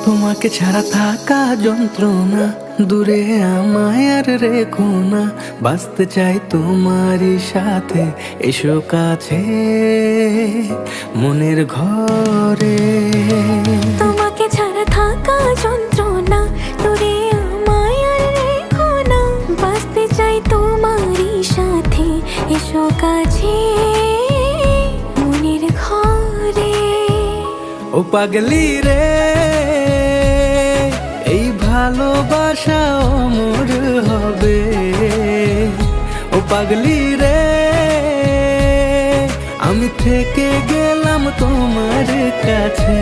তোমাকে ছাড়া থাকা যন্ত্রণা, দূরে আমায় আর রেখো না। বাঁচতে চাই তোমারই সাথে, এসো কাছে মনের ঘরে। তোমাকে ছাড়া থাকা যন্ত্রণা, দূরে আমায় আর রেখো না। বাঁচতে চাই তোমারই সাথে, এসো কাছে মনের ঘরে। ও পাগলি রে, এই ভালোবাসা অমর হবে। ও পাগলি রে, আমি থেকে গেলাম তোমার কাছে।